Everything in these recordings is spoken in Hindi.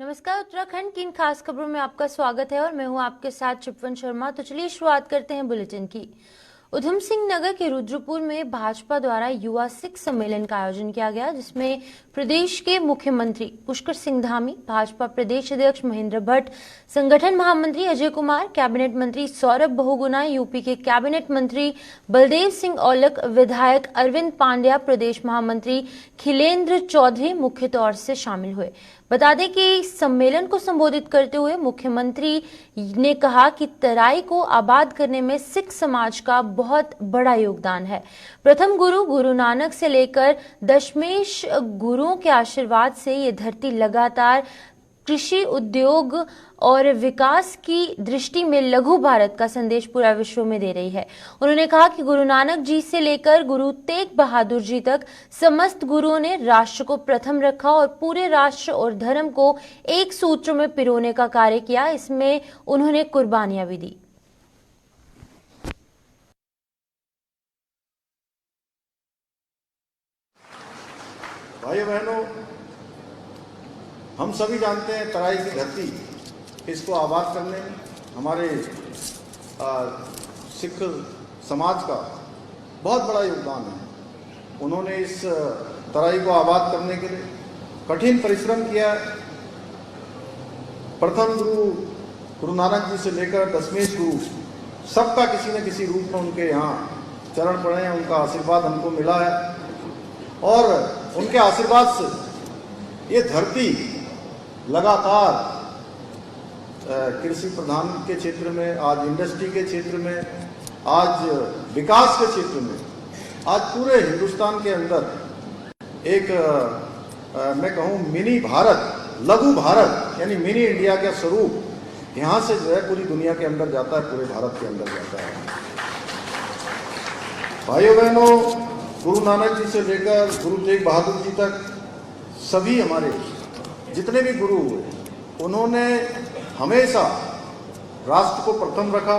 नमस्कार। उत्तराखंड की इन खास खबरों में आपका स्वागत है और मैं हूं आपके साथ चिपवन शर्मा। तो चलिए शुरुआत करते हैं बुलेटिन की। उधम सिंह नगर के रुद्रपुर में भाजपा द्वारा युवा सिख सम्मेलन का आयोजन किया गया, जिसमें प्रदेश के मुख्यमंत्री पुष्कर सिंह धामी, भाजपा प्रदेश अध्यक्ष महेंद्र भट्ट, संगठन महामंत्री अजय कुमार, कैबिनेट मंत्री सौरभ बहुगुणा, यूपी के कैबिनेट मंत्री बलदेव सिंह औलख, विधायक अरविंद पांड्या, प्रदेश महामंत्री खिलेंद्र चौधरी मुख्य तौर से शामिल हुए। बता दें कि सम्मेलन को संबोधित करते हुए मुख्यमंत्री ने कहा कि तराई को आबाद करने में सिख समाज का बहुत बड़ा योगदान है। प्रथम गुरु गुरु नानक से लेकर दशमेश गुरुओं के आशीर्वाद से ये धरती लगातार कृषि, उद्योग और विकास की दृष्टि में लघु भारत का संदेश पूरा विश्व में दे रही है। उन्होंने कहा कि गुरु नानक जी से लेकर गुरु तेग बहादुर जी तक समस्त गुरुओं ने राष्ट्र को प्रथम रखा और पूरे राष्ट्र और धर्म को एक सूत्र में पिरोने का कार्य किया। इसमें उन्होंने कुर्बानियां भी दी। भाइयों बहनों, हम सभी जानते हैं तराई की धरती, इसको आबाद करने में हमारे सिख समाज का बहुत बड़ा योगदान है। उन्होंने इस तराई को आबाद करने के लिए कठिन परिश्रम किया। प्रथम गुरु गुरु नानक जी से लेकर दशमेश गुरु, सबका किसी न किसी रूप में उनके यहाँ चरण पड़े हैं, उनका आशीर्वाद हमको मिला है और उनके आशीर्वाद से ये धरती लगातार कृषि प्रधान के क्षेत्र में, आज इंडस्ट्री के क्षेत्र में, आज विकास के क्षेत्र में, आज पूरे हिंदुस्तान के अंदर एक मैं कहूँ मिनी भारत, लघु भारत यानी मिनी इंडिया का स्वरूप यहाँ से जो है पूरी दुनिया के अंदर जाता है, पूरे भारत के अंदर जाता है। भाइयों बहनों, गुरु नानक जी से लेकर गुरु तेग बहादुर जी तक सभी हमारे जितने भी गुरु हुए, उन्होंने हमेशा राष्ट्र को प्रथम रखा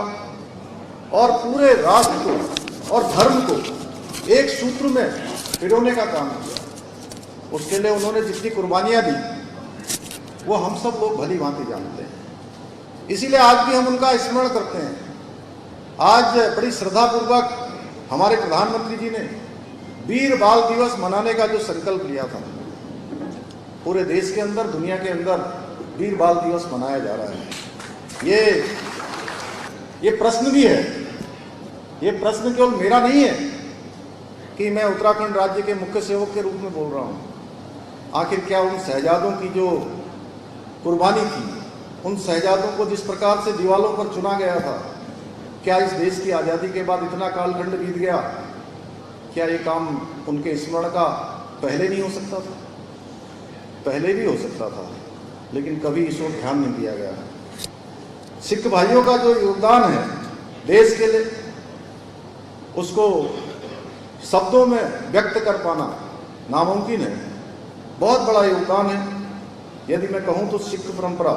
और पूरे राष्ट्र को और धर्म को एक सूत्र में पिरोने का काम किया। उसके लिए उन्होंने जितनी कुर्बानियां दी वो हम सब लोग भली भांति जानते हैं। इसीलिए आज भी हम उनका स्मरण करते हैं। आज बड़ी श्रद्धापूर्वक हमारे प्रधानमंत्री जी ने वीर बाल दिवस मनाने का जो संकल्प लिया था, पूरे देश के अंदर, दुनिया के अंदर वीर बाल दिवस मनाया जा रहा है। ये प्रश्न भी है, ये प्रश्न केवल मेरा नहीं है कि मैं उत्तराखंड राज्य के मुख्य सेवक के रूप में बोल रहा हूँ। आखिर क्या उन शहजादों की जो कुर्बानी थी, उन शहजादों को जिस प्रकार से दीवालों पर चुना गया था, क्या इस देश की आज़ादी के बाद इतना कालखंड बीत गया, क्या ये काम उनके स्मरण का पहले नहीं हो सकता था? पहले भी हो सकता था, लेकिन कभी इस ओर ध्यान नहीं दिया गया। सिख भाइयों का जो योगदान है देश के लिए, उसको शब्दों में व्यक्त कर पाना नामुमकिन है। बहुत बड़ा योगदान है। यदि मैं कहूँ तो सिख परंपरा,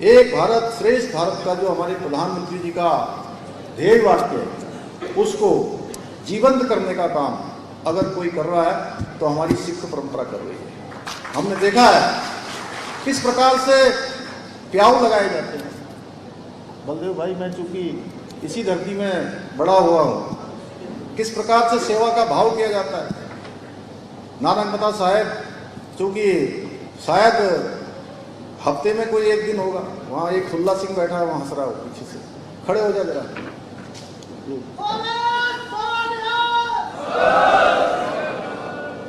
एक भारत श्रेष्ठ भारत का जो हमारे प्रधानमंत्री जी का ध्येय वाक्य है, उसको जीवंत करने का काम अगर कोई कर रहा है तो हमारी सिख परंपरा कर रही है। हमने देखा है किस प्रकार से प्याऊ लगाए जाते हैं। बलदेव भाई, मैं चूंकि इसी धरती में बड़ा हुआ हूँ, किस प्रकार से सेवा का भाव किया जाता है। नानकमता साहब, चूंकि शायद हफ्ते में कोई एक दिन होगा, वहाँ एक फुल्ला सिंह बैठा है, वहाँ हंस रहा हो, पीछे से खड़े हो जा जरा।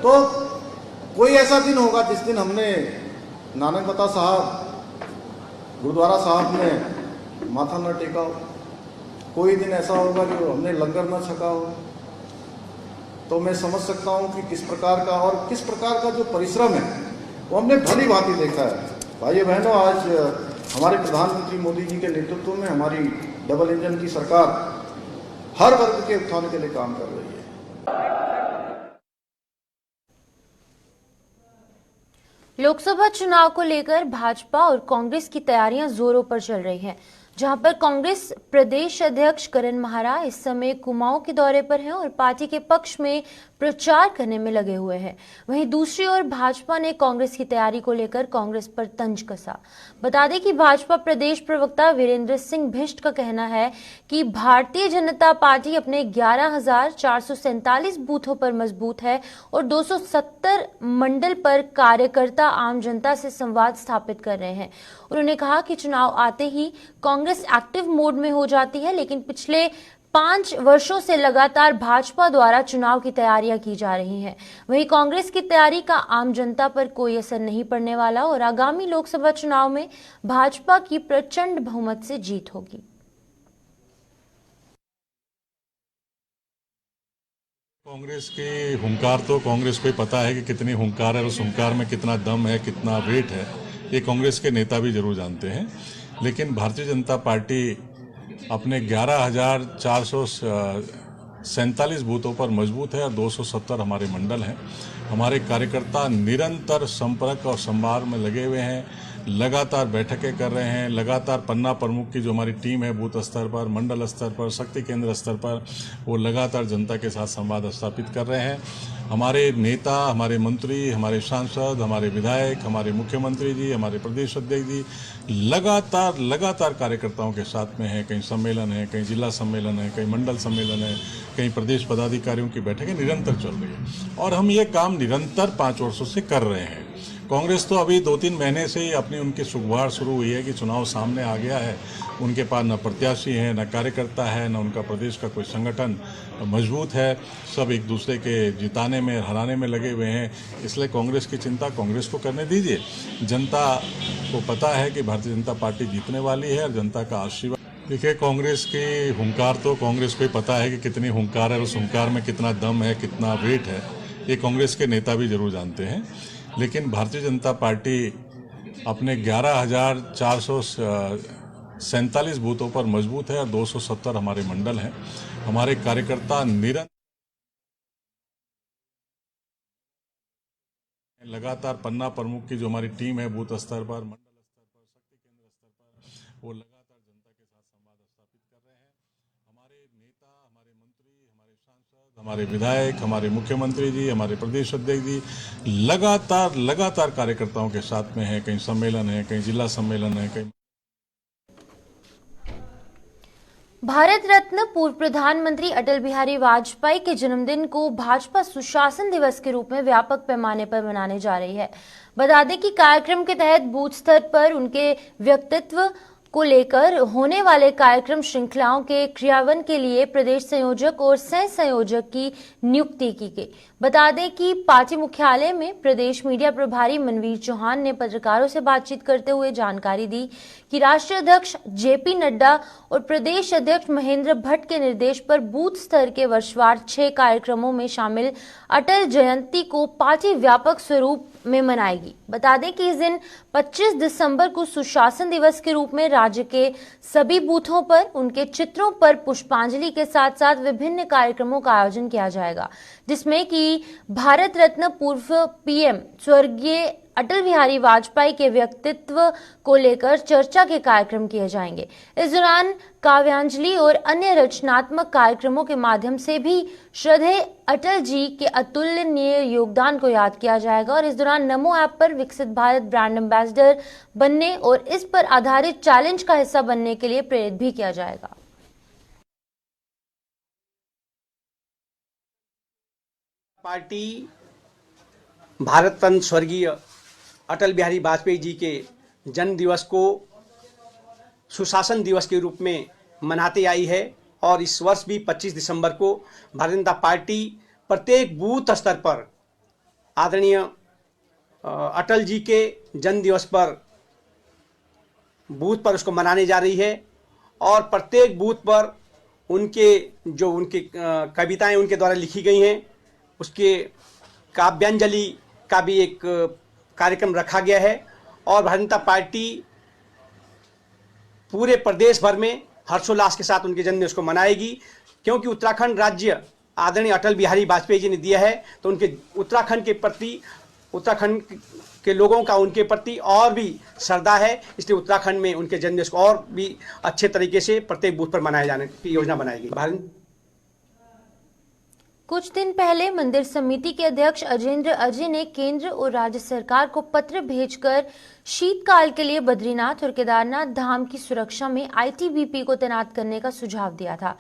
तो कोई ऐसा दिन होगा जिस दिन हमने नानकमता साहब, गुरुद्वारा साहब में माथा न टेका हो। कोई दिन ऐसा होगा जो हमने लंगर न छका हो। तो मैं समझ सकता हूँ कि किस प्रकार का और किस प्रकार का जो परिश्रम है वो हमने भली भांति देखा है। भाइयों बहनों, आज हमारे प्रधानमंत्री मोदी जी के नेतृत्व में हमारी डबल इंजन की सरकार हर वर्ग के उत्थान के लिए काम कर रही है। लोकसभा चुनाव को लेकर भाजपा और कांग्रेस की तैयारियां जोरों पर चल रही हैं, जहां पर कांग्रेस प्रदेश अध्यक्ष करण माहरा इस समय कुमाऊं के दौरे पर हैं और पार्टी के पक्ष में प्रचार करने में लगे हुए हैं। वहीं दूसरी ओर भाजपा ने कांग्रेस की तैयारी को लेकर कांग्रेस पर तंज कसा। बता दें कि भाजपा प्रदेश प्रवक्ता वीरेंद्र सिंह बिष्ट का कहना है कि भारतीय जनता पार्टी अपने 11,447 बूथों पर मजबूत है और 270 मंडल पर कार्यकर्ता आम जनता से संवाद स्थापित कर रहे हैं। उन्होंने कहा कि चुनाव आते ही कांग्रेस एक्टिव मोड में हो जाती है, लेकिन पिछले 5 वर्षों से लगातार भाजपा द्वारा चुनाव की तैयारियां की जा रही हैं। वहीं कांग्रेस की तैयारी का आम जनता पर कोई असर नहीं पड़ने वाला और आगामी लोकसभा चुनाव में भाजपा की प्रचंड बहुमत से जीत होगी। कांग्रेस के हुंकार तो कांग्रेस को ही पता है कि कितनी हुंकार है और उस हुंकार में कितना दम है, कितना वेट है, ये कांग्रेस के नेता भी जरूर जानते हैं। लेकिन भारतीय जनता पार्टी अपने 11,447 बूथों पर मजबूत है और 270 हमारे मंडल हैं। हमारे कार्यकर्ता निरंतर संपर्क और संवाद में लगे हुए हैं, लगातार बैठकें कर रहे हैं, लगातार पन्ना प्रमुख की जो हमारी टीम है बूथ स्तर पर, मंडल स्तर पर, शक्ति केंद्र स्तर पर, वो लगातार जनता के साथ संवाद स्थापित कर रहे हैं। हमारे नेता, हमारे मंत्री, हमारे सांसद, हमारे विधायक, हमारे मुख्यमंत्री जी, हमारे प्रदेश अध्यक्ष जी लगातार कार्यकर्ताओं के साथ में हैं। कहीं सम्मेलन है, कहीं जिला सम्मेलन है, कहीं मंडल सम्मेलन है, कहीं प्रदेश पदाधिकारियों की बैठकें निरंतर चल रही है और हम ये काम निरंतर 5 वर्षों से कर रहे हैं। कांग्रेस तो अभी 2-3 महीने से ही अपनी उनकी सुखबुहार शुरू हुई है कि चुनाव सामने आ गया है, उनके पास न प्रत्याशी है, न कार्यकर्ता है, न उनका प्रदेश का कोई संगठन मजबूत है। सब एक दूसरे के जिताने में, हराने में लगे हुए हैं। इसलिए कांग्रेस की चिंता कांग्रेस को करने दीजिए। जनता को पता है कि भारतीय जनता पार्टी जीतने वाली है और जनता का आशीर्वाद। देखिए, कांग्रेस की हुंकार तो कांग्रेस को ही पता है कि कितनी हुंकार है और उस हुंकार में कितना दम है, कितना वेट है, ये कांग्रेस के नेता भी जरूर जानते हैं। लेकिन भारतीय जनता पार्टी अपने 11,447 बूथों पर मजबूत है और 270 हमारे मंडल हैं। हमारे कार्यकर्ता निरंतर लगातार पन्ना प्रमुख की जो हमारी टीम है बूथ स्तर पर, मंडल स्तर पर, शक्ति केंद्र स्तर पर, वो लगातार जनता के साथ संवाद स्थापित कर रहे हैं। हमारे नेता, हमारे मंत्री, हमारे सांसद, हमारे विधायक, हमारे मुख्यमंत्री जी, हमारे प्रदेश अध्यक्ष जी लगातार कार्यकर्ताओं के साथ में हैं। कहीं सम्मेलन है, कहीं जिला सम्मेलन है, कहीं भारत रत्न पूर्व प्रधानमंत्री अटल बिहारी वाजपेयी के जन्मदिन को भाजपा सुशासन दिवस के रूप में व्यापक पैमाने पर मनाने जा रही है। बता दें कि कार्यक्रम के तहत बूथ स्तर पर उनके व्यक्तित्व को लेकर होने वाले कार्यक्रम श्रृंखलाओं के क्रियान्वयन के लिए प्रदेश संयोजक और सह संयोजक की नियुक्ति की गई। बता दें कि पार्टी मुख्यालय में प्रदेश मीडिया प्रभारी मनवीर चौहान ने पत्रकारों से बातचीत करते हुए जानकारी दी कि राष्ट्रीय अध्यक्ष जेपी नड्डा और प्रदेश अध्यक्ष महेंद्र भट्ट के निर्देश पर बूथ स्तर के वर्षवार 6 कार्यक्रमों में शामिल अटल जयंती को पार्टी व्यापक स्वरूप में मनाएगी। बता दें कि इस दिन 25 दिसंबर को सुशासन दिवस के रूप में राज्य के सभी बूथों पर उनके चित्रों पर पुष्पांजलि के साथ साथ विभिन्न कार्यक्रमों का आयोजन किया जाएगा, जिसमें कि भारत रत्न पूर्व पीएम स्वर्गीय अटल बिहारी वाजपेयी के व्यक्तित्व को लेकर चर्चा के कार्यक्रम किए जाएंगे। इस दौरान काव्यांजलि और अन्य रचनात्मक कार्यक्रमों के माध्यम से भी श्रद्धेय अटल जी के अतुलनीय योगदान को याद किया जाएगा और इस दौरान नमो ऐप पर विकसित भारत ब्रांड एम्बेसडर बनने और इस पर आधारित चैलेंज का हिस्सा बनने के लिए प्रेरित भी किया जाएगा। पार्टी भारत रत्न स्वर्गीय अटल बिहारी वाजपेयी जी के जन्म दिवस को सुशासन दिवस के रूप में मनाते आई है और इस वर्ष भी 25 दिसंबर को भारतीय जनता पार्टी प्रत्येक बूथ स्तर पर आदरणीय अटल जी के जन्म दिवस पर बूथ पर उसको मनाने जा रही है और प्रत्येक बूथ पर उनके कविताएं उनके द्वारा लिखी गई हैं, उसके काव्यांजलि का भी एक कार्यक्रम रखा गया है और भारतीय जनता पार्टी पूरे प्रदेश भर में हर्षोल्लास के साथ उनके जन्मदिन को मनाएगी, क्योंकि उत्तराखंड राज्य आदरणीय अटल बिहारी वाजपेयी जी ने दिया है, तो उनके उत्तराखंड के प्रति, उत्तराखंड के लोगों का उनके प्रति और भी श्रद्धा है। इसलिए उत्तराखंड में उनके जन्मदिन को और भी अच्छे तरीके से प्रत्येक बूथ पर मनाए जाने की योजना बनाएगी। कुछ दिन पहले मंदिर समिति के अध्यक्ष अजेंद्र अजय ने केंद्र और राज्य सरकार को पत्र भेजकर शीतकाल के लिए बद्रीनाथ और केदारनाथ धाम की सुरक्षा में आईटीबीपी को तैनात करने का सुझाव दिया था।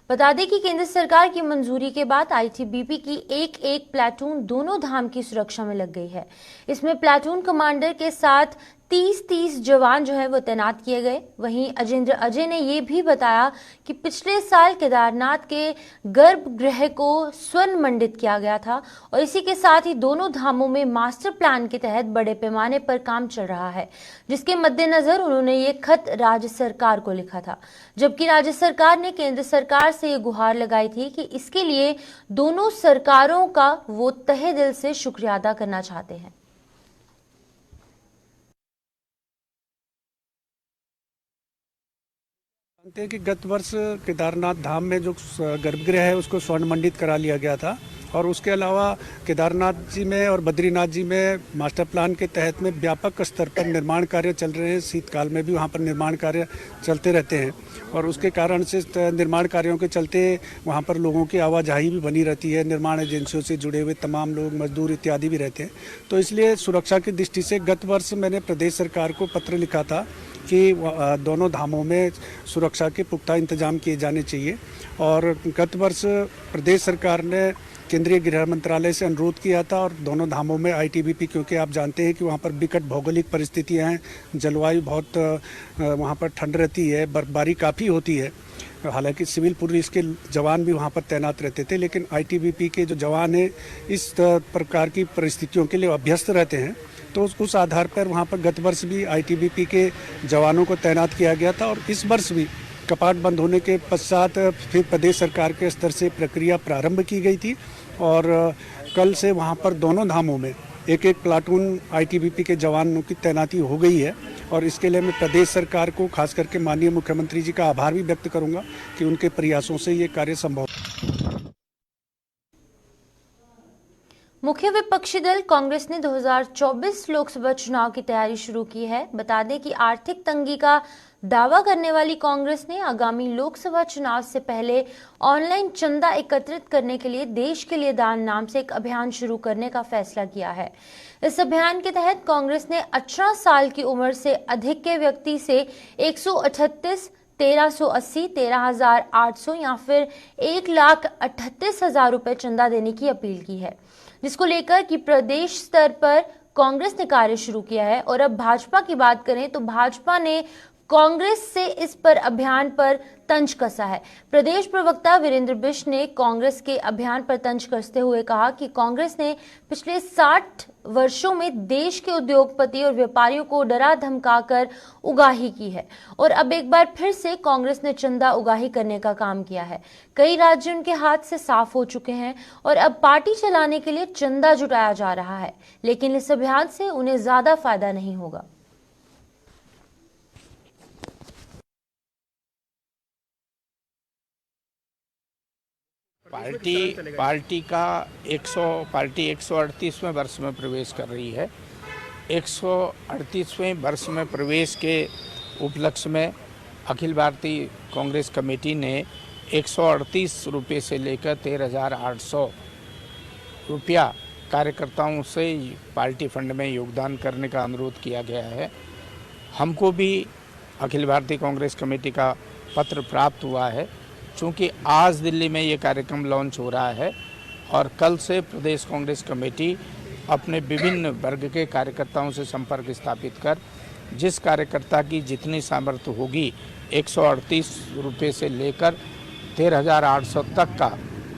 बता दें कि केंद्र सरकार की मंजूरी के बाद आईटीबीपी की एक प्लाटून दोनों धाम की सुरक्षा में लग गई है। इसमें प्लाटून कमांडर के साथ 30 जवान जो है वो तैनात किए गए। वहीं अजेंद्र अजय ने ये भी बताया कि पिछले साल केदारनाथ के गर्भगृह को स्वर्ण मंडित किया गया था और इसी के साथ ही दोनों धामों में मास्टर प्लान के तहत बड़े पैमाने पर काम चल रहा है, जिसके मद्देनजर उन्होंने ये खत राज्य सरकार को लिखा था। जबकि राज्य सरकार ने केंद्र सरकार से ये गुहार लगाई थी कि इसके लिए दोनों सरकारों का वो तहे दिल से शुक्रिया अदा करना चाहते हैं। जानते हैं कि गत वर्ष केदारनाथ धाम में जो गर्भगृह है उसको स्वर्ण मंडित करा लिया गया था और उसके अलावा केदारनाथ जी में और बद्रीनाथ जी में मास्टर प्लान के तहत में व्यापक स्तर पर निर्माण कार्य चल रहे हैं। शीतकाल में भी वहाँ पर निर्माण कार्य चलते रहते हैं और उसके कारण से निर्माण कार्यों के चलते वहाँ पर लोगों की आवाजाही भी बनी रहती है। निर्माण एजेंसियों से जुड़े हुए तमाम लोग, मजदूर इत्यादि भी रहते हैं। तो इसलिए सुरक्षा की दृष्टि से गत वर्ष मैंने प्रदेश सरकार को पत्र लिखा था कि दोनों धामों में सुरक्षा के पुख्ता इंतजाम किए जाने चाहिए और गत वर्ष प्रदेश सरकार ने केंद्रीय गृह मंत्रालय से अनुरोध किया था और दोनों धामों में आईटीबीपी, क्योंकि आप जानते हैं कि वहाँ पर विकट भौगोलिक परिस्थितियाँ हैं, जलवायु बहुत वहाँ पर ठंड रहती है, बर्फबारी काफ़ी होती है। हालांकि सिविल पुलिस के जवान भी वहाँ पर तैनात रहते थे, लेकिन आईटीबीपी के जो जवान हैं इस प्रकार की परिस्थितियों के लिए अभ्यस्त रहते हैं। तो उस आधार पर वहाँ पर गत वर्ष भी आईटीबीपी के जवानों को तैनात किया गया था और इस वर्ष भी कपाट बंद होने के पश्चात फिर प्रदेश सरकार के स्तर से प्रक्रिया प्रारंभ की गई थी और कल से वहाँ पर दोनों धामों में एक प्लाटून आईटीबीपी के जवानों की तैनाती हो गई है और इसके लिए मैं प्रदेश सरकार को, खास करके माननीय मुख्यमंत्री जी का आभार भी व्यक्त करूँगा कि उनके प्रयासों से ये कार्य संभव। मुख्य विपक्षी दल कांग्रेस ने 2024 लोकसभा चुनाव की तैयारी शुरू की है। बता दें कि आर्थिक तंगी का दावा करने वाली कांग्रेस ने आगामी लोकसभा चुनाव से पहले ऑनलाइन चंदा एकत्रित करने के लिए देश के लिए दान नाम से एक अभियान शुरू करने का फैसला किया है। इस अभियान के तहत कांग्रेस ने 18 साल की उम्र से अधिक के व्यक्ति से 138, 1380, 13,800 या फिर 1,38,000 रुपए चंदा देने की अपील की है, जिसको लेकर कि प्रदेश स्तर पर कांग्रेस ने कार्य शुरू किया है। और अब भाजपा की बात करें तो भाजपा ने कांग्रेस से इस पर अभियान पर तंज कसा है। प्रदेश प्रवक्ता वीरेंद्र बिष्ट ने कांग्रेस के अभियान पर तंज कसते हुए कहा कि कांग्रेस ने पिछले 60 वर्षों में देश के उद्योगपति और व्यापारियों को डरा धमकाकर उगाही की है और अब एक बार फिर से कांग्रेस ने चंदा उगाही करने का काम किया है। कई राज्य उनके हाथ से साफ हो चुके हैं और अब पार्टी चलाने के लिए चंदा जुटाया जा रहा है, लेकिन इस अभियान से उन्हें ज्यादा फायदा नहीं होगा। पार्टी का 138वें वर्ष में प्रवेश कर रही है। 138वें वर्ष में प्रवेश के उपलक्ष्य में अखिल भारतीय कांग्रेस कमेटी ने 138 रुपये से लेकर 13,800 रुपया कार्यकर्ताओं से पार्टी फंड में योगदान करने का अनुरोध किया गया है। हमको भी अखिल भारतीय कांग्रेस कमेटी का पत्र प्राप्त हुआ है। चूँकि आज दिल्ली में ये कार्यक्रम लॉन्च हो रहा है और कल से प्रदेश कांग्रेस कमेटी अपने विभिन्न वर्ग के कार्यकर्ताओं से संपर्क स्थापित कर जिस कार्यकर्ता की जितनी सामर्थ्य होगी 138 रुपये से लेकर 13,800 तक का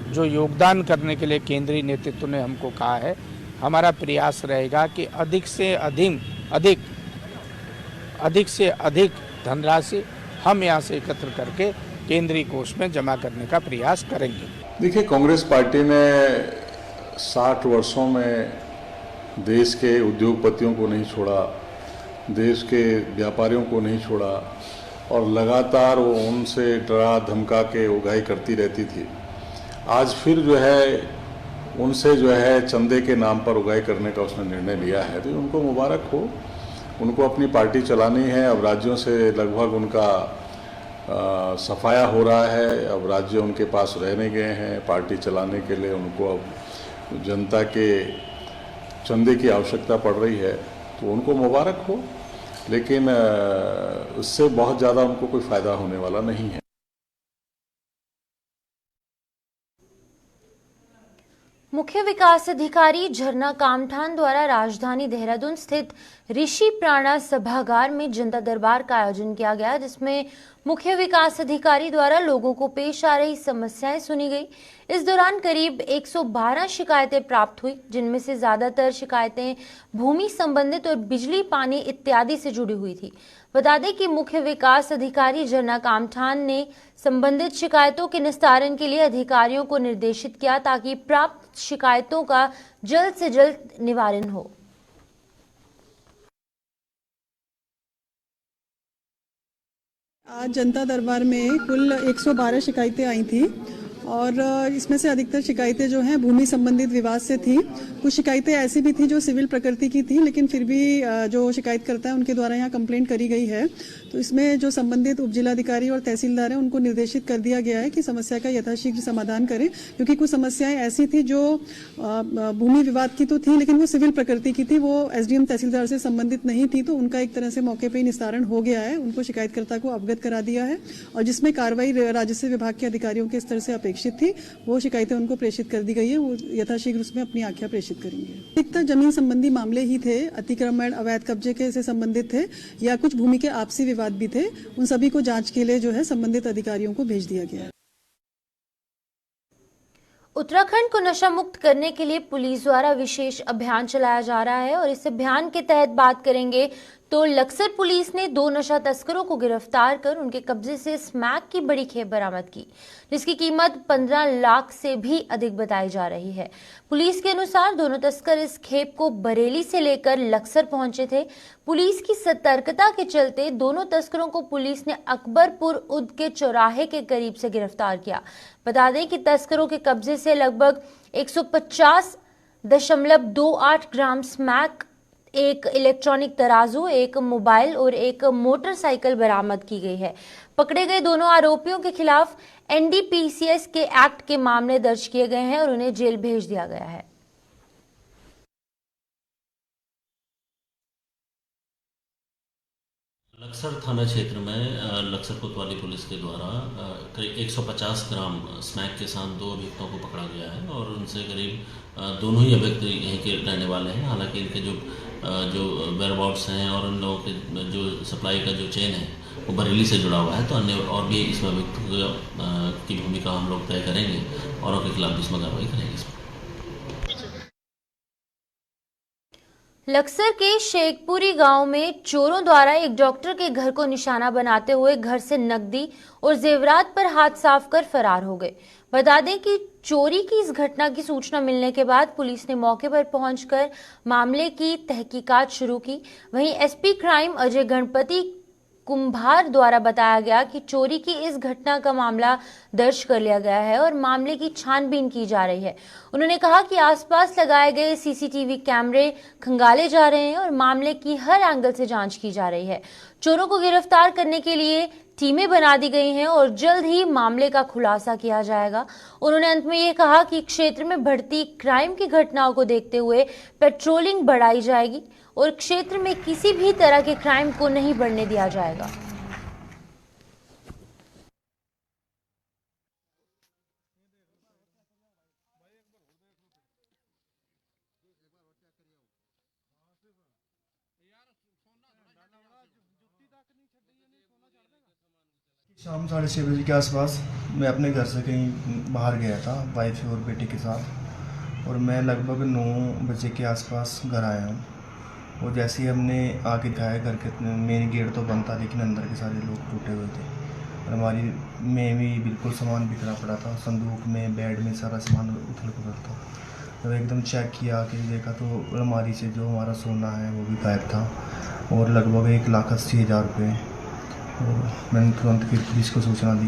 जो योगदान करने के लिए केंद्रीय नेतृत्व ने हमको कहा है, हमारा प्रयास रहेगा कि अधिक से अधिक धनराशि हम यहाँ से एकत्र करके केंद्रीय कोष में जमा करने का प्रयास करेंगे। देखिए, कांग्रेस पार्टी ने 60 वर्षों में देश के उद्योगपतियों को नहीं छोड़ा, देश के व्यापारियों को नहीं छोड़ा और लगातार वो उनसे डरा धमका के उगाही करती रहती थी। आज फिर जो है उनसे जो है चंदे के नाम पर उगाही करने का उसने निर्णय लिया है, तो उनको मुबारक हो। उनको अपनी पार्टी चलानी है। अब राज्यों से लगभग उनका सफाया हो रहा है। अब राज्य उनके पास रहने गए हैं पार्टी चलाने के लिए, उनको अब जनता के चंदे की आवश्यकता पड़ रही है, तो उनको मुबारक हो, लेकिन उससे बहुत ज़्यादा उनको कोई फ़ायदा होने वाला नहीं है। मुख्य विकास अधिकारी झरना कामठान द्वारा राजधानी देहरादून स्थित ऋषि प्राणा सभागार में जनता दरबार का आयोजन किया गया, जिसमें मुख्य विकास अधिकारी द्वारा लोगों को पेश आ रही समस्याएं सुनी गई। इस दौरान करीब 112 शिकायतें प्राप्त हुई, जिनमें से ज्यादातर शिकायतें भूमि संबंधित और बिजली पानी इत्यादि से जुड़ी हुई थी। बता दें कि मुख्य विकास अधिकारी झरना कामठान ने संबंधित शिकायतों के निस्तारण के लिए अधिकारियों को निर्देशित किया, ताकि प्राप्त शिकायतों का जल्द से जल्द निवारण हो। आज जनता दरबार में कुल 112 शिकायतें आई थी और इसमें से अधिकतर शिकायतें जो हैं भूमि संबंधित विवाद से थी। कुछ शिकायतें ऐसी भी थी जो सिविल प्रकृति की थी, लेकिन फिर भी जो शिकायतकर्ता है उनके द्वारा यहाँ कंप्लेंट करी गई है। तो इसमें जो संबंधित उपजिलाधिकारी और तहसीलदार हैं उनको निर्देशित कर दिया गया है कि समस्या का यथाशीघ्र समाधान करें, क्योंकि कुछ समस्याएं ऐसी थी जो भूमि विवाद की तो थी, लेकिन वो सिविल प्रकृति की थी, वो एसडीएम तहसीलदार से संबंधित नहीं थी। तो उनका एक तरह से मौके पर ही निस्तारण हो गया है, उनको शिकायतकर्ता को अवगत करा दिया है, और जिसमें कार्रवाई राजस्व विभाग के अधिकारियों के स्तर से अपेक्षित थी वो शिकायतें उनको प्रेषित कर दी गई है। वो यथाशीघ्र उसमें अपनी आख्या प्रेषित करेंगे। अधिकतर जमीन संबंधी मामले ही थे, अतिक्रमण अवैध कब्जे के से संबंधित थे या कुछ भूमि के आपसी विवाद भी थे। उन सभी को जांच के लिए जो है संबंधित अधिकारियों को भेज दिया गया है। उत्तराखंड को नशा मुक्त करने के लिए पुलिस द्वारा विशेष अभियान चलाया जा रहा है, और इस अभियान के तहत बात करेंगे तो लक्सर पुलिस ने 2 नशा तस्करों को गिरफ्तार कर उनके कब्जे से स्मैक की बड़ी खेप बरामद की, जिसकी कीमत 15 लाख से भी अधिक बताई जा रही है। पुलिस के अनुसार दोनों तस्कर इस खेप को बरेली से लेकर लक्सर पहुंचे थे। पुलिस की सतर्कता के चलते दोनों तस्करों को पुलिस ने अकबरपुर उद के चौराहे के करीब से गिरफ्तार किया। बता दें कि तस्करों के कब्जे से लगभग 150.28 ग्राम स्मैक, एक इलेक्ट्रॉनिक तराजू, एक मोबाइल और एक मोटरसाइकिल बरामद की गई है। पकड़े गए दोनों आरोपियों के खिलाफ एनडीपीसी के एक्ट के मामले दर्ज किए गए हैं और उन्हें जेल भेज दिया गया है। लक्सर थाना क्षेत्र में लक्सर कोतवाली पुलिस के द्वारा करीब 150 ग्राम स्मैक के साथ 2 अभियुक्तों को पकड़ा गया है, और उनसे करीब दोनों ही अभियुक्त यहीं के रहने वाले हैं। हालांकि इनके जो वेयरबाउट्स हैं और उन लोगों के जो सप्लाई का जो चेन है वो बरेली से जुड़ा हुआ है, तो अन्य और भी इसमें अभियुक्त की भूमिका हम लोग तय करेंगे और उनके खिलाफ भी इसमें कार्रवाई करेंगे। लक्सर के शेखपुरी गांव में चोरों द्वारा एक डॉक्टर के घर को निशाना बनाते हुए घर से नकदी और जेवरात पर हाथ साफ कर फरार हो गए। बता दें कि चोरी की इस घटना की सूचना मिलने के बाद पुलिस ने मौके पर पहुंचकर मामले की तहकीकात शुरू की। वहीं एसपी क्राइम अजय गणपति कुंभार द्वारा बताया गया कि चोरी की इस घटना का मामला दर्ज कर लिया गया है और मामले की छानबीन की जा रही है। उन्होंने कहा कि आसपास लगाए गए सीसीटीवी कैमरे खंगाले जा रहे हैं और मामले की हर एंगल से जांच की जा रही है। चोरों को गिरफ्तार करने के लिए टीमें बना दी गई हैं और जल्द ही मामले का खुलासा किया जाएगा। उन्होंने अंत में ये कहा कि क्षेत्र में बढ़ती क्राइम की घटनाओं को देखते हुए पेट्रोलिंग बढ़ाई जाएगी और क्षेत्र में किसी भी तरह के क्राइम को नहीं बढ़ने दिया जाएगा। शाम 6:30 बजे के आसपास मैं अपने घर से कहीं बाहर गया था वाइफ और बेटे के साथ, और मैं लगभग 9 बजे के आसपास घर आया हूँ। और जैसे ही हमने आके दिखाया घर के मेन गेट तो बंद था, लेकिन अंदर के सारे लोग टूटे हुए थे। अलमारी में भी बिल्कुल सामान बिखरा पड़ा था, संदूक में, बेड में सारा सामान उथल पुथल था। जब एकदम चेक किया कि देखा तो अलमारी से जो हमारा सोना है वो भी गायब था, और लगभग 1,80,000 रुपये। और मैंने तुरंत फिर पुलिस को सूचना दी,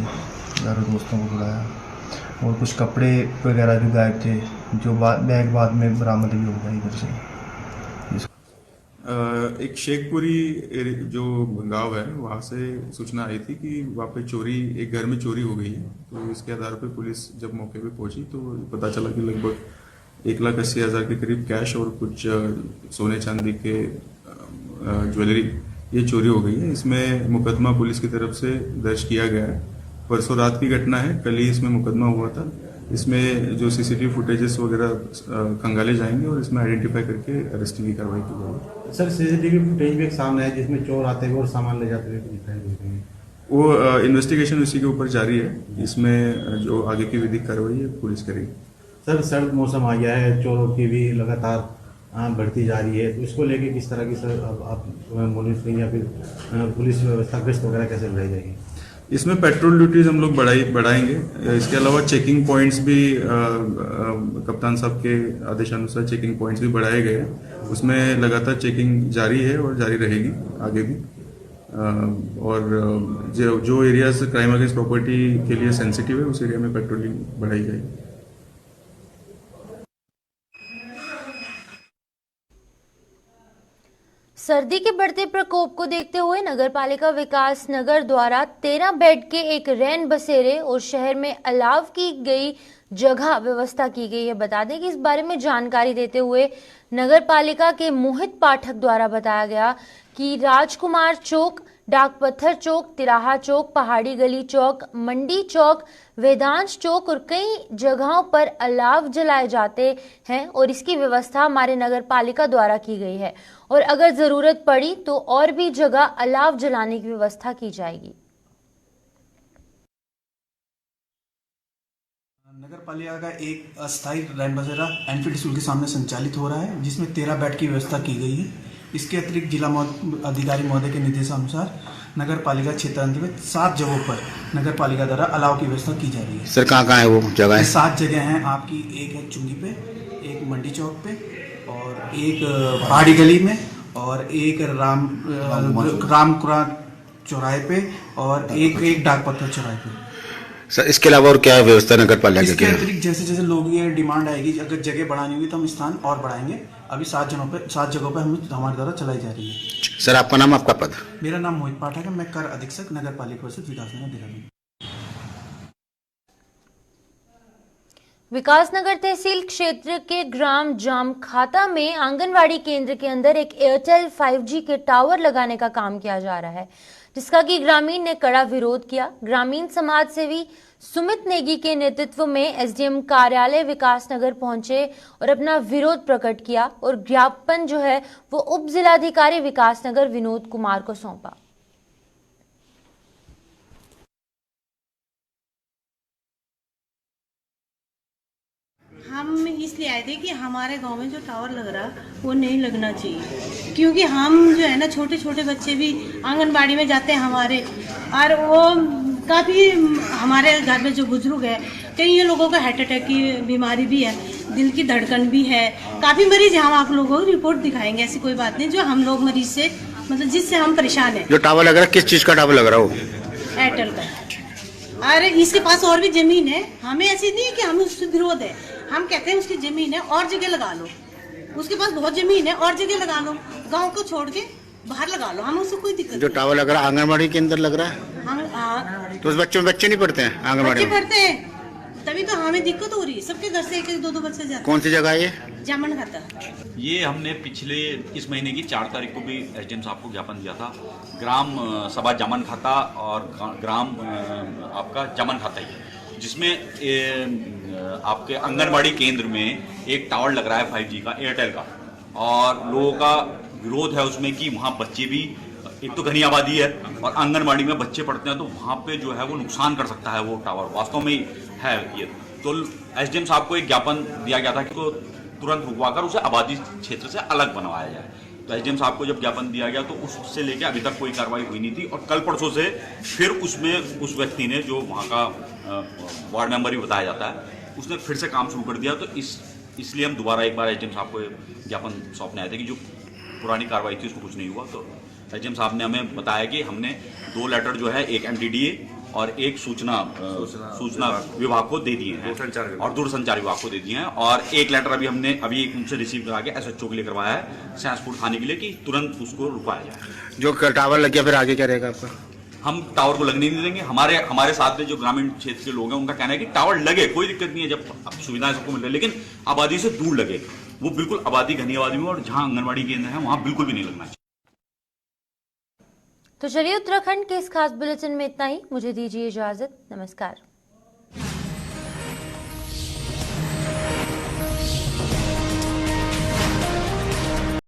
यारों दोस्तों को बुलाया, और कुछ कपड़े वगैरह भी गायब थे, जो बैग बाद में बरामद भी हो गया इधर से। एक शेखपुरी जो गांव है वहाँ से सूचना आई थी कि वहाँ पे चोरी, एक घर में चोरी हो गई है। तो इसके आधार पे पुलिस जब मौके पे पहुंची तो पता चला कि लगभग 1,80,000 के करीब कैश और कुछ सोने चांदी के ज्वेलरी ये चोरी हो गई है। इसमें मुकदमा पुलिस की तरफ से दर्ज किया गया है। परसों रात की घटना है, कल ही इसमें मुकदमा हुआ था। इसमें जो सीसीटीवी फुटेजेस वगैरह खंगाले जाएंगे और इसमें आइडेंटिफाई करके अरेस्टिंग की कार्रवाई की जाएगी। सर सीसीटीवी फुटेज भी एक सामने है जिसमें चोर आते हुए और सामान ले जाते हुए दिखाई देते हैं। वो इन्वेस्टिगेशन उसी के ऊपर जारी है। इसमें जो आगे की विधिक कार्रवाई है पुलिस करेगी। सर सर्द मौसम आ गया है, चोरों की भी लगातार बढ़ती जा रही है, तो इसको लेके किस तरह की सर आप मॉनिटरिंग या फिर पुलिस व्यवस्था गश्त वगैरह कैसे बढ़ाई जाएगी? इसमें पेट्रोल ड्यूटीज हम लोग बढ़ाएंगे। इसके अलावा चेकिंग पॉइंट्स भी कप्तान साहब के आदेशानुसार चेकिंग पॉइंट्स भी बढ़ाए गए हैं। उसमें लगातार चेकिंग जारी है और जारी रहेगी आगे भी। और जो एरियाज क्राइम अगेंस्ट प्रॉपर्टी के लिए सेंसिटिव है उस एरिया में पेट्रोलिंग बढ़ाई जाएगी। सर्दी के बढ़ते प्रकोप को देखते हुए नगरपालिका विकास नगर द्वारा 13 बेड के एक रैन बसेरे और शहर में अलाव की गई जगह व्यवस्था की गई है। बता दें कि इस बारे में जानकारी देते हुए नगरपालिका के मोहित पाठक द्वारा बताया गया कि राजकुमार चौक, डाक पत्थर चौक, तिराहा चौक, पहाड़ी गली चौक, मंडी चौक, वेदांश चौक और कई जगहों पर अलाव जलाए जाते हैं और इसकी व्यवस्था हमारे नगर पालिका द्वारा की गई है और अगर जरूरत पड़ी तो और भी जगह अलाव जलाने की व्यवस्था की जाएगी। नगर पालिका का एक अस्थायी रैन बसेरा एनफील्ड स्कूल के सामने संचालित हो रहा है जिसमें 13 बेड की व्यवस्था की गई है। इसके अतिरिक्त जिला अधिकारी महोदय के निर्देशानुसार नगर पालिका क्षेत्र अंतर्गत 7 जगहों पर नगर पालिका द्वारा अलाव की व्यवस्था की जा रही है। सर कहाँ है वो जगह? 7 जगह हैं आपकी। एक है चुंगी पे, एक मंडी चौक पे और एक पहाड़ी गली में और एक रामपुरा चौराहे पे और एक डाक पत्थर चौराहे पे। सर इसके अलावा और क्या व्यवस्था नगर पालिका की? इसके अतिरिक्त जैसे जैसे लोग ये डिमांड आएगी, अगर जगह बढ़ानी होगी तो हम स्थान और बढ़ाएंगे। अभी 7 जगहों पे हमारे द्वारा चलाई जा रही है। सर आपका नाम, आपका पद? मेरा नाम मोहित पाठक है, मैं कर अधीक्षक नगर पालिका परिषद विकासनगर देहरादून। विकासनगर तहसील क्षेत्र के ग्राम जामखाता में आंगनवाड़ी केंद्र के अंदर एक एयरटेल 5G के टावर लगाने का काम किया जा रहा है, जिसका कि ग्रामीण ने कड़ा विरोध किया। ग्रामीण समाज सेवी सुमित नेगी के नेतृत्व में एसडीएम कार्यालय विकासनगर पहुंचे और अपना विरोध प्रकट किया और ज्ञापन जो है वो उप जिलाधिकारी विकासनगर विनोद कुमार को सौंपा। हम इसलिए आए थे कि हमारे गांव में जो टावर लग रहा वो नहीं लगना चाहिए, क्योंकि हम जो है ना छोटे छोटे बच्चे भी आंगनबाड़ी में जाते हैं हमारे, और वो काफ़ी हमारे घर में जो बुजुर्ग है, कई लोगों को हार्ट अटैक की बीमारी भी है, दिल की धड़कन भी है, काफ़ी मरीज हम आप लोगों को रिपोर्ट दिखाएंगे। ऐसी कोई बात नहीं जो हम लोग मरीज से मतलब जिससे हम परेशान हैं। जो टावर लग रहा है किस चीज़ का टावर लग रहा हो? एयरटेल का। अरे इसके पास और भी जमीन है, हमें ऐसी नहीं कि हमें उससे विरोध है, हम कहते हैं उसकी जमीन है और जगह लगा लो, उसके पास बहुत जमीन है और जगह लगा लो, गांव को छोड़ के बाहर लगा लो, हमें उससे कोई दिक्कत जो टावर लग रहा है आंगनबाड़ी के अंदर लग रहा है, हम तो उस बच्चे नहीं पढ़ते हैं आंगनबाड़ी में? पढ़ते हैं, तभी तो हमें दिक्कत हो रही है। सबके घर से एक एक दो बच्चे जाते हैं। कौन सी जगह है ये? जामन खाता। ये हमने पिछले इस महीने की 4 तारीख को भी एसडीएम साहब को ज्ञापन दिया था। ग्राम सभा जामन खाता और ग्राम आपका जामन खाता ही है, जिसमें आपके आंगनबाड़ी केंद्र में एक टावर लग रहा है 5G का, एयरटेल का, और लोगों का विरोध है उसमें कि वहाँ बच्चे भी, एक तो घनी आबादी है और आंगनबाड़ी में बच्चे पढ़ते हैं, तो वहाँ पे जो है वो नुकसान कर सकता है वो टावर, वास्तव में है ये। तो एसडीएम साहब को एक ज्ञापन दिया गया था कि तो तुरंत रुकवाकर उसे आबादी क्षेत्र से अलग बनवाया जाए। तो एसडीएम साहब को जब ज्ञापन दिया गया तो उससे लेकर अभी तक कोई कार्रवाई हुई नहीं थी, और कल परसों से फिर उसमें उस व्यक्ति ने, जो वहाँ का वार्ड मेंबर ही बताया जाता है, उसने फिर से काम शुरू कर दिया। तो इसलिए हम दोबारा एक बार एसडीएम साहब को ज्ञापन सौंपने आए थे कि जो पुरानी कार्रवाई थी उसको कुछ नहीं हुआ, तो एसडीएम साहब ने हमें बताया कि हमने 2 लेटर जो है, एक एमडीडीए और एक सूचना विभाग को दे दिए हैं और दूरसंचार विभाग को दे दिए हैं, और एक लेटर हमने उनसे रिसीव करा के एसएचओ के लिए करवाया है सैंसपुर थाने के लिए कि तुरंत उसको रुकाया जाए। जो टावर लग गया फिर आगे क्या रहेगा आपका? हम टावर को लगने नहीं देंगे। हमारे साथ में जो ग्रामीण क्षेत्र के लोग हैं उनका कहना है कि टावर लगे, कोई दिक्कत नहीं है, जब सुविधाएं सबको मिल रही है, लेकिन आबादी से दूर लगे। वो बिल्कुल आबादी, घनी आबादी में, और जहां आंगनबाड़ी केंद्र है वहां बिल्कुल भी नहीं लगना चाहिए। तो चलिए उत्तराखंड के इस खास बुलेटिन में इतना ही। मुझे दीजिए इजाजत। नमस्कार।